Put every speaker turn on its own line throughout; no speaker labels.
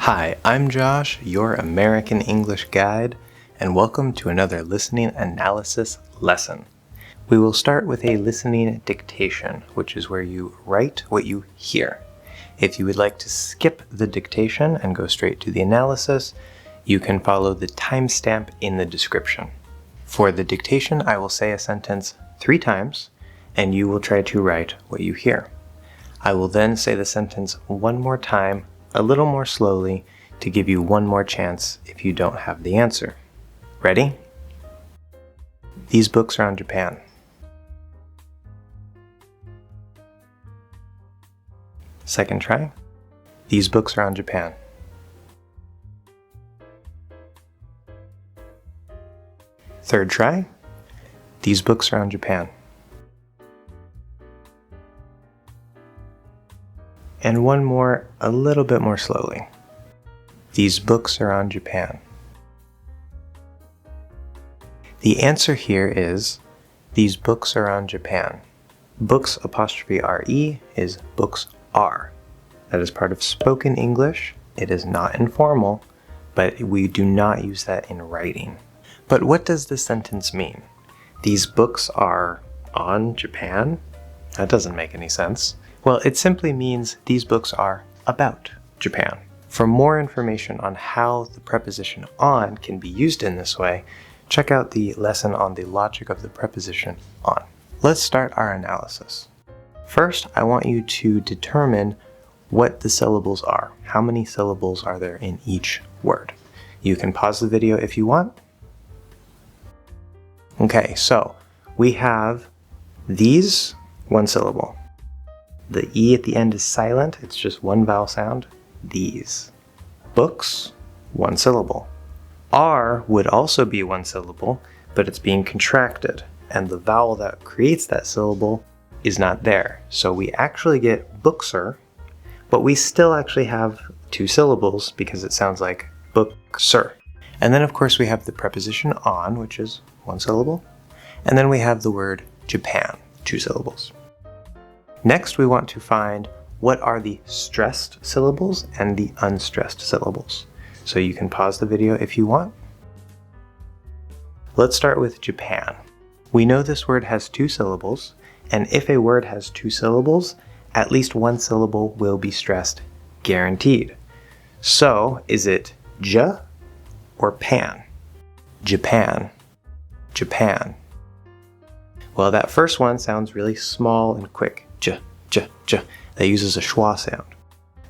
Hi, I'm Josh, your American English guide, and welcome to another listening analysis lesson. We will start with a listening dictation, which is where you write what you hear. If you would like to skip the dictation and go straight to the analysis, you can follow the timestamp in the description. For the dictation, I will say a sentence 3 times, and you will try to write what you hear. I will then say the sentence one more time, a little more slowly, to give you one more chance if you don't have the answer. Ready? These books are on Japan. Second try. These books are on Japan. Third try. These books are on Japan. And one more, a little bit more slowly. These books are on Japan. The answer here is, these books are on Japan. Books apostrophe R-E is books are. That is part of spoken English. It is not informal, but we do not use that in writing. But what does this sentence mean? These books are on Japan? That doesn't make any sense. Well, it simply means these books are about Japan. For more information on how the preposition on can be used in this way, check out the lesson on the logic of the preposition on. Let's start our analysis. First, I want you to determine what the syllables are. How many syllables are there in each word? You can pause the video if you want. Okay, so we have these, one syllable. The E at the end is silent, it's just one vowel sound. These. Books, one syllable. R would also be one syllable, but it's being contracted, and the vowel that creates that syllable is not there. So we actually get bookser, but we still actually have 2 syllables because it sounds like bookser. And then of course we have the preposition on, which is 1 syllable. And then we have the word Japan, 2 syllables. Next, we want to find what are the stressed syllables and the unstressed syllables. So you can pause the video if you want. Let's start with Japan. We know this word has 2 syllables, and if a word has 2 syllables, at least 1 syllable will be stressed, guaranteed. So, is it ja or pan? Japan. Japan. Well, that first one sounds really small and quick. J, j, j. That uses a schwa sound.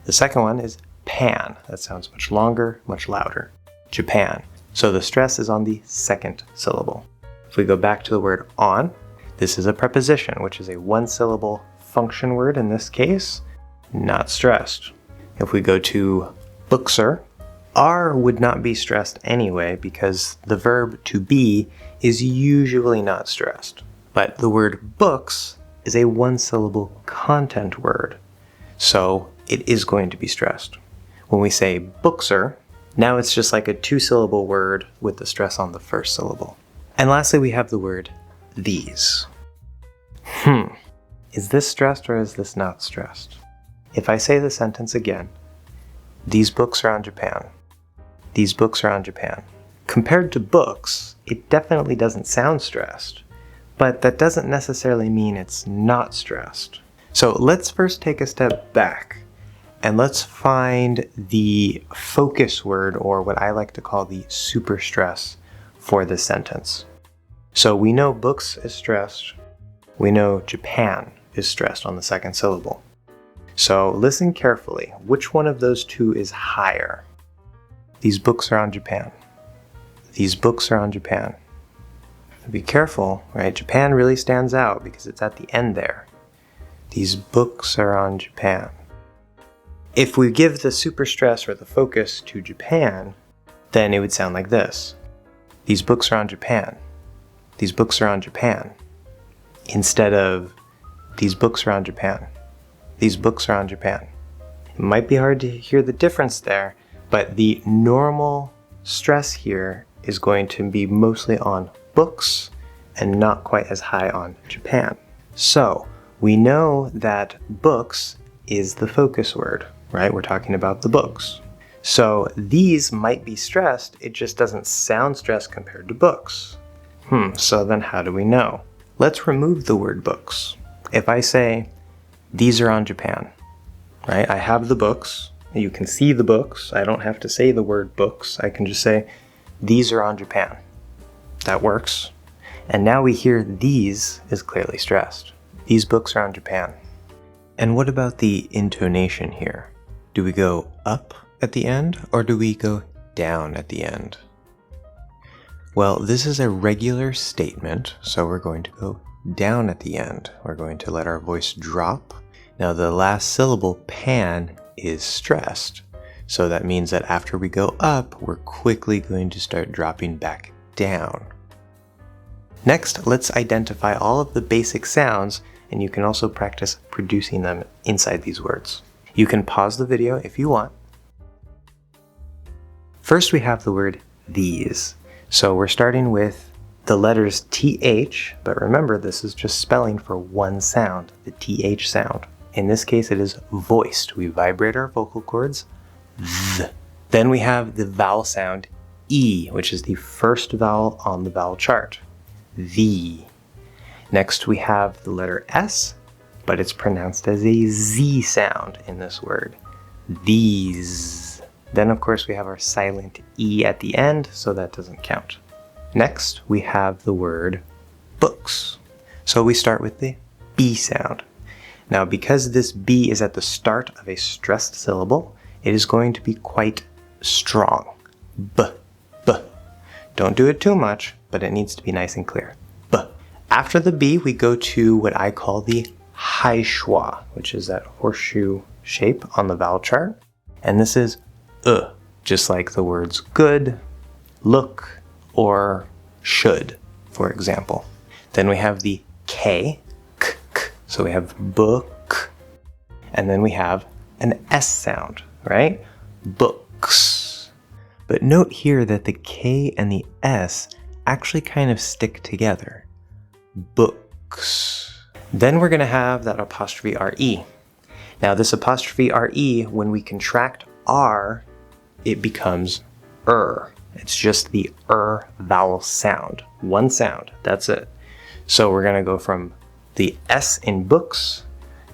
The second one is pan. That sounds much longer, much louder. Japan. So the stress is on the second syllable. If we go back to the word on, this is a preposition, which is a 1-syllable function word in this case, not stressed. If we go to bookser, R would not be stressed anyway because the verb to be is usually not stressed. But the word books is a 1-syllable content word, so it is going to be stressed. When we say bookser, now it's just like a 2-syllable word with the stress on the first syllable. And lastly, we have the word these. Is this stressed or is this not stressed? If I say the sentence again, these books are on Japan. These books are on Japan. Compared to books, it definitely doesn't sound stressed. But that doesn't necessarily mean it's not stressed. So let's first take a step back and let's find the focus word, or what I like to call the superstress, for this sentence. So we know books is stressed. We know Japan is stressed on the second syllable. So listen carefully. Which one of those 2 is higher? These books are on Japan. These books are on Japan. Be careful, right? Japan really stands out because it's at the end there. These books are on Japan. If we give the superstress or the focus to Japan, then it would sound like this. These books are on Japan. These books are on Japan. Instead of, these books are on Japan. These books are on Japan. It might be hard to hear the difference there, but the normal stress here is going to be mostly on books and not quite as high on Japan. So we know that books is the focus word, right? We're talking about the books. So these might be stressed, it just doesn't sound stressed compared to books. So then how do we know? Let's remove the word books. If I say, these are on Japan, right? I have the books, you can see the books, I don't have to say the word books, I can just say, these are on Japan. That works. And now we hear these is clearly stressed. These books are on Japan. And what about the intonation here? Do we go up at the end, or do we go down at the end? Well, this is a regular statement, so we're going to go down at the end. We're going to let our voice drop. Now the last syllable, pan, is stressed, so that means that after we go up, we're quickly going to start dropping back down. Next, let's identify all of the basic sounds, and you can also practice producing them inside these words. You can pause the video if you want. First, we have the word these. So we're starting with the letters TH, but remember this is just spelling for one sound, the TH sound. In this case, it is voiced. We vibrate our vocal cords, th. Then we have the vowel sound E, which is the first vowel on the vowel chart, the. Next we have the letter S, but it's pronounced as a Z sound in this word, these. Then of course we have our silent E at the end, so that doesn't count. Next we have the word books. So we start with the B sound. Now because this B is at the start of a stressed syllable, it is going to be quite strong. B, B. Don't do it too much, but it needs to be nice and clear. B. After the B, we go to what I call the high schwa, which is that horseshoe shape on the vowel chart. And this is just like the words good, look, or should, for example. Then we have the K, k, k. So we have book, and then we have an S sound, right? Books. But note here that the K and the S actually kind of stick together. Books. Then we're going to have that apostrophe RE. Now this apostrophe RE, when we contract R, it becomes It's just the vowel sound. One sound, that's it. So we're going to go from the S in books,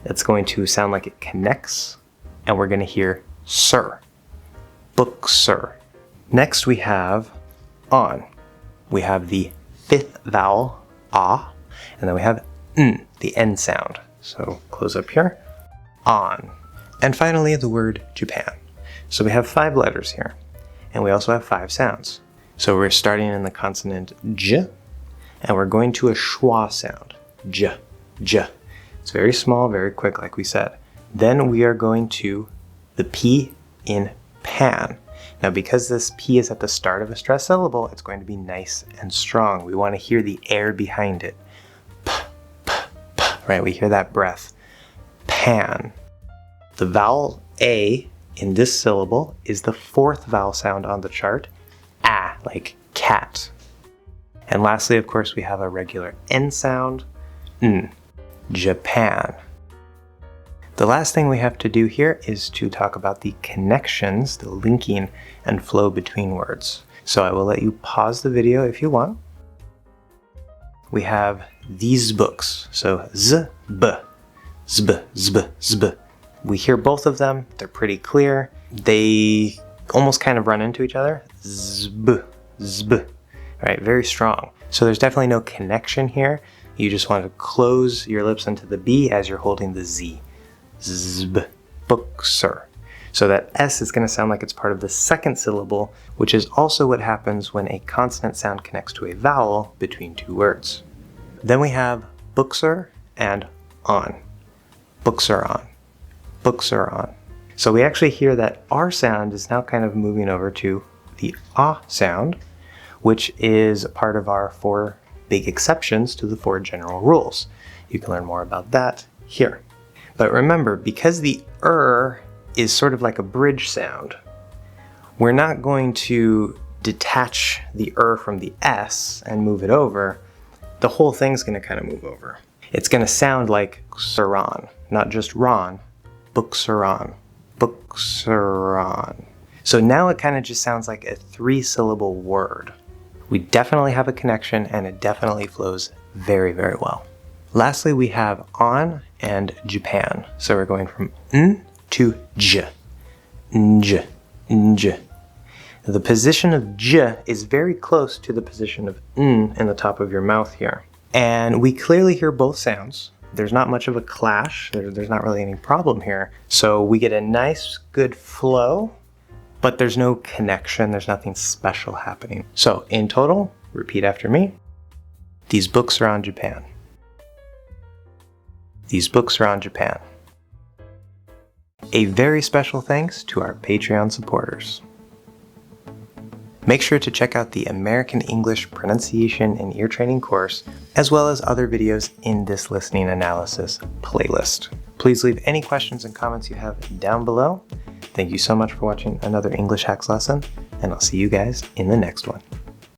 it's going to sound like it connects, and we're going to hear sir. Bookser. Next we have on. We have the fifth vowel, ah, and then we have n, the N sound. So close up here, on. And finally the word Japan. So we have 5 letters here, and we also have 5 sounds. So we're starting in the consonant J, and we're going to a schwa sound, J, J. It's very small, very quick, like we said. Then we are going to the P in pan. Now because this P is at the start of a stressed syllable, it's going to be nice and strong. We want to hear the air behind it. P, p, p, right? We hear that breath. Pan. The vowel A in this syllable is the 4th vowel sound on the chart, ah, like cat. And lastly, of course, we have a regular N sound, n, Japan. The last thing we have to do here is to talk about the connections, the linking and flow between words. So I will let you pause the video if you want. We have these books, so z, b, zb, zb, zb. We hear both of them, they're pretty clear. They almost kind of run into each other, zb, zb, right, very strong. So there's definitely no connection here. You just want to close your lips into the B as you're holding the Z. Zb, bookser. So that S is going to sound like it's part of the 2nd syllable, which is also what happens when a consonant sound connects to a vowel between 2 words. Then we have bookser and on. Bookser on. Bookser on. So we actually hear that R sound is now kind of moving over to the ah sound, which is part of our 4 big exceptions to the 4 general rules. You can learn more about that here. But remember, because the is sort of like a bridge sound, we're not going to detach the from the S and move it over. The whole thing's going to kind of move over. It's going to sound like Saran, not just Ron, Booksaran, Booksaran. So now it kind of just sounds like a 3-syllable word. We definitely have a connection and it definitely flows very, very well. Lastly, we have on and Japan. So we're going from n to j. Nj, nj. The position of j is very close to the position of n in the top of your mouth here. And we clearly hear both sounds. There's not much of a clash. There's not really any problem here. So we get a nice, good flow, but there's no connection. There's nothing special happening. So in total, repeat after me. These books are on Japan. These books are on Japan. A very special thanks to our Patreon supporters. Make sure to check out the American English Pronunciation and Ear Training course, as well as other videos in this listening analysis playlist. Please leave any questions and comments you have down below. Thank you so much for watching another English Hacks lesson, and I'll see you guys in the next one.